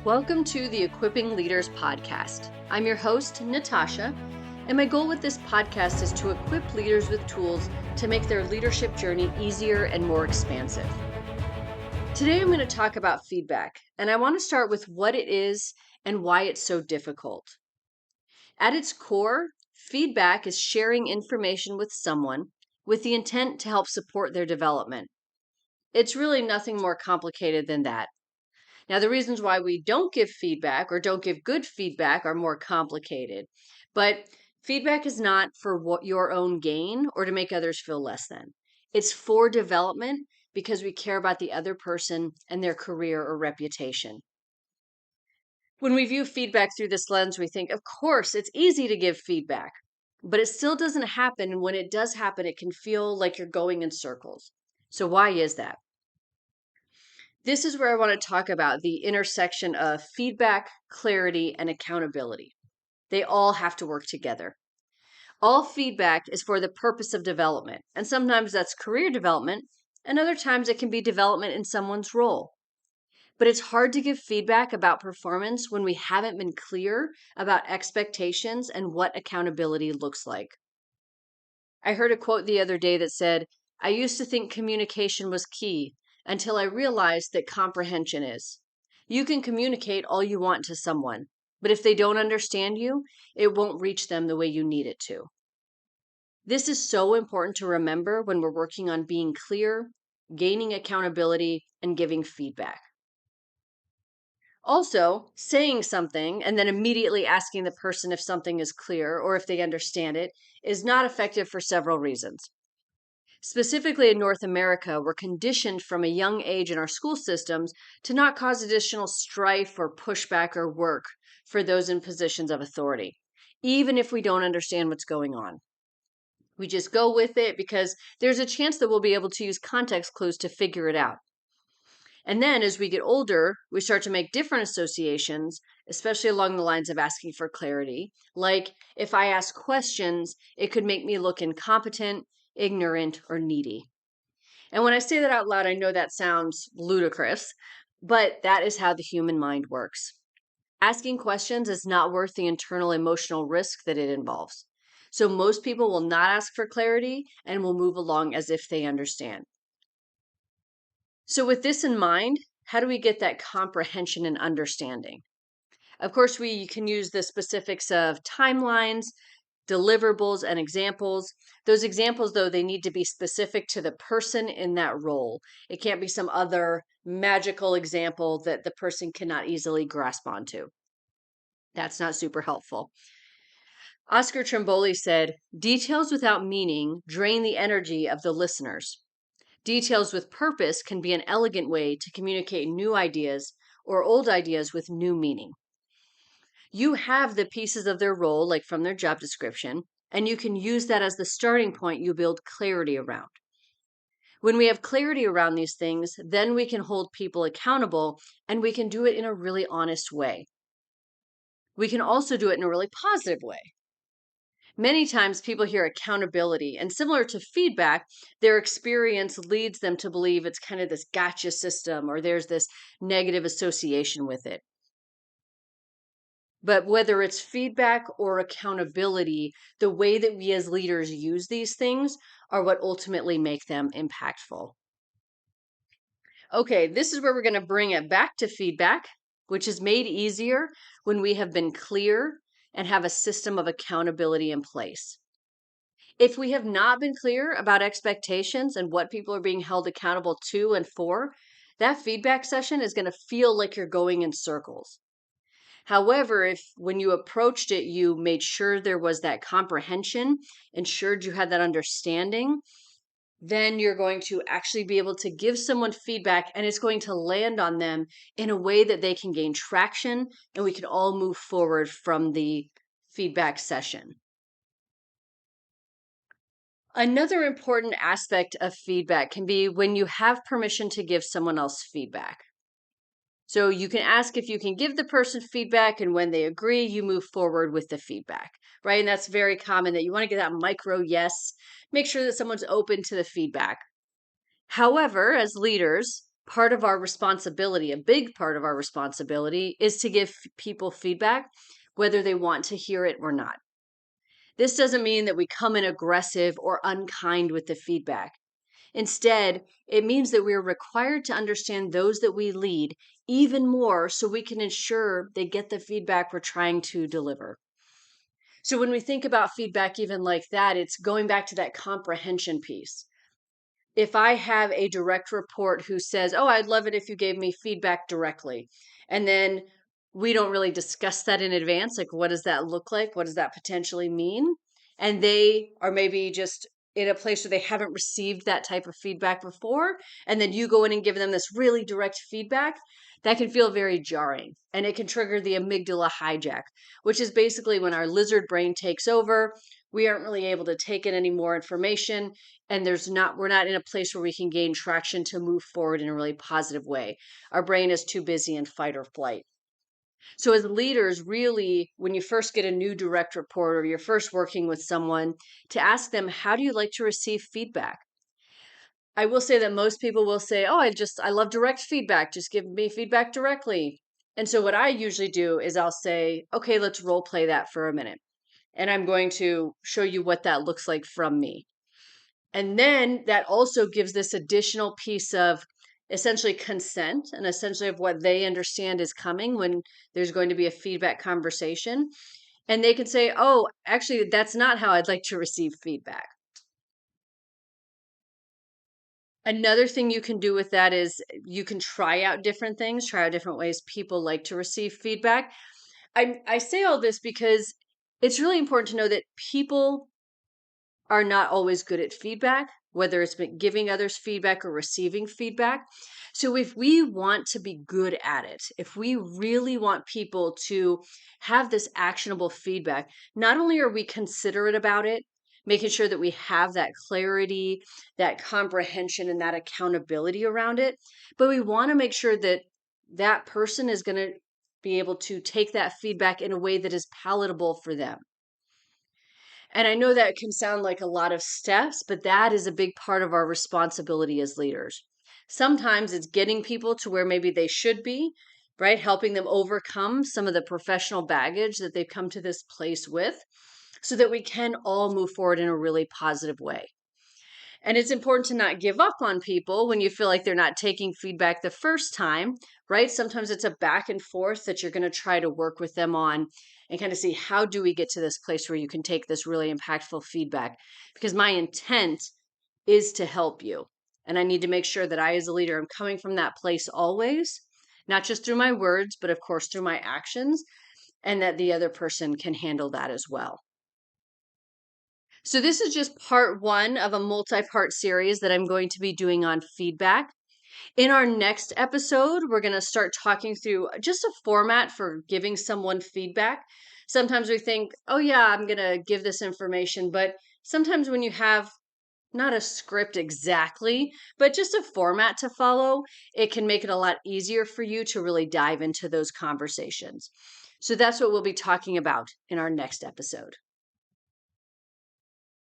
Welcome to the Equipping Leaders podcast. I'm your host, Natasha, and my goal with this podcast is to equip leaders with tools to make their leadership journey easier and more expansive. Today, I'm going to talk about feedback, and I want to start with what it is and why it's so difficult. At its core, feedback is sharing information with someone with the intent to help support their development. It's really nothing more complicated than that. Now, the reasons why we don't give feedback or don't give good feedback are more complicated, but feedback is not for what your own gain or to make others feel less than. It's for development because we care about the other person and their career or reputation. When we view feedback through this lens, we think, of course, it's easy to give feedback, but it still doesn't happen. And when it does happen, it can feel like you're going in circles. So, why is that? This is where I want to talk about the intersection of feedback, clarity, and accountability. They all have to work together. All feedback is for the purpose of development, and sometimes that's career development, and other times it can be development in someone's role. But it's hard to give feedback about performance when we haven't been clear about expectations and what accountability looks like. I heard a quote the other day that said, "I used to think communication was key until I realized that comprehension is. You can communicate all you want to someone, but if they don't understand you, it won't reach them the way you need it to." This is so important to remember when we're working on being clear, gaining accountability, and giving feedback. Also, saying something and then immediately asking the person if something is clear or if they understand it is not effective for several reasons. Specifically in North America, we're conditioned from a young age in our school systems to not cause additional strife or pushback or work for those in positions of authority, even if we don't understand what's going on. We just go with it because there's a chance that we'll be able to use context clues to figure it out. And then as we get older, we start to make different associations, especially along the lines of asking for clarity. Like if I ask questions, it could make me look incompetent, ignorant, or needy. And when I say that out loud, I know that sounds ludicrous, but that is how the human mind works. Asking questions is not worth the internal emotional risk that it involves. So most people will not ask for clarity and will move along as if they understand. So, with this in mind, how do we get that comprehension and understanding? Of course, we can use the specifics of timelines, deliverables, and examples. Those examples, though, they need to be specific to the person in that role. It can't be some other magical example that the person cannot easily grasp onto. That's not super helpful. Oscar Trimboli said, "Details without meaning drain the energy of the listeners. Details with purpose can be an elegant way to communicate new ideas or old ideas with new meaning." You have the pieces of their role, like from their job description, and you can use that as the starting point you build clarity around. When we have clarity around these things, then we can hold people accountable and we can do it in a really honest way. We can also do it in a really positive way. Many times people hear accountability, and similar to feedback, their experience leads them to believe it's kind of this gotcha system or there's this negative association with it. But whether it's feedback or accountability, the way that we as leaders use these things are what ultimately make them impactful. Okay, this is where we're going to bring it back to feedback, which is made easier when we have been clear and have a system of accountability in place. If we have not been clear about expectations and what people are being held accountable to and for, that feedback session is going to feel like you're going in circles. However, if when you approached it, you made sure there was that comprehension, ensured you had that understanding, then you're going to actually be able to give someone feedback and it's going to land on them in a way that they can gain traction and we can all move forward from the feedback session. Another important aspect of feedback can be when you have permission to give someone else feedback. So you can ask if you can give the person feedback, and when they agree, you move forward with the feedback, right? And that's very common that you want to get that micro yes, make sure that someone's open to the feedback. However, as leaders, part of our responsibility, a big part of our responsibility, is to give people feedback, whether they want to hear it or not. This doesn't mean that we come in aggressive or unkind with the feedback. Instead, it means that we're required to understand those that we lead even more so we can ensure they get the feedback we're trying to deliver. So when we think about feedback, even like that, it's going back to that comprehension piece. If I have a direct report who says, "Oh, I'd love it if you gave me feedback directly," and then we don't really discuss that in advance, like what does that look like? What does that potentially mean? And they are maybe just in a place where they haven't received that type of feedback before, and then you go in and give them this really direct feedback, that can feel very jarring. And it can trigger the amygdala hijack, which is basically when our lizard brain takes over. We aren't really able to take in any more information, and we're not in a place where we can gain traction to move forward in a really positive way. Our brain is too busy in fight or flight. So as leaders, really, when you first get a new direct report or you're first working with someone, to ask them, how do you like to receive feedback? I will say that most people will say, "Oh, I love direct feedback. Just give me feedback directly." And so what I usually do is I'll say, "Okay, let's role play that for a minute. And I'm going to show you what that looks like from me." And then that also gives this additional piece of essentially consent and essentially of what they understand is coming when there's going to be a feedback conversation. And they can say, "Oh, actually, that's not how I'd like to receive feedback." Another thing you can do with that is you can try out different things, try out different ways people like to receive feedback. I say all this because it's really important to know that people are not always good at feedback, whether it's been giving others feedback or receiving feedback. So, if we want to be good at it, if we really want people to have this actionable feedback, not only are we considerate about it, making sure that we have that clarity, that comprehension, and that accountability around it, but we want to make sure that that person is going to be able to take that feedback in a way that is palatable for them. And I know that can sound like a lot of steps, but that is a big part of our responsibility as leaders. Sometimes it's getting people to where maybe they should be, right? Helping them overcome some of the professional baggage that they've come to this place with so that we can all move forward in a really positive way. And it's important to not give up on people when you feel like they're not taking feedback the first time, right? Sometimes it's a back and forth that you're going to try to work with them on and kind of see, how do we get to this place where you can take this really impactful feedback? Because my intent is to help you. And I need to make sure that I, as a leader, am coming from that place always, not just through my words, but of course through my actions, and that the other person can handle that as well. So, this is just part one of a multi part series that I'm going to be doing on feedback. In our next episode, we're going to start talking through just a format for giving someone feedback. Sometimes we think, "Oh, yeah, I'm going to give this information." But sometimes when you have not a script exactly, but just a format to follow, it can make it a lot easier for you to really dive into those conversations. So, that's what we'll be talking about in our next episode.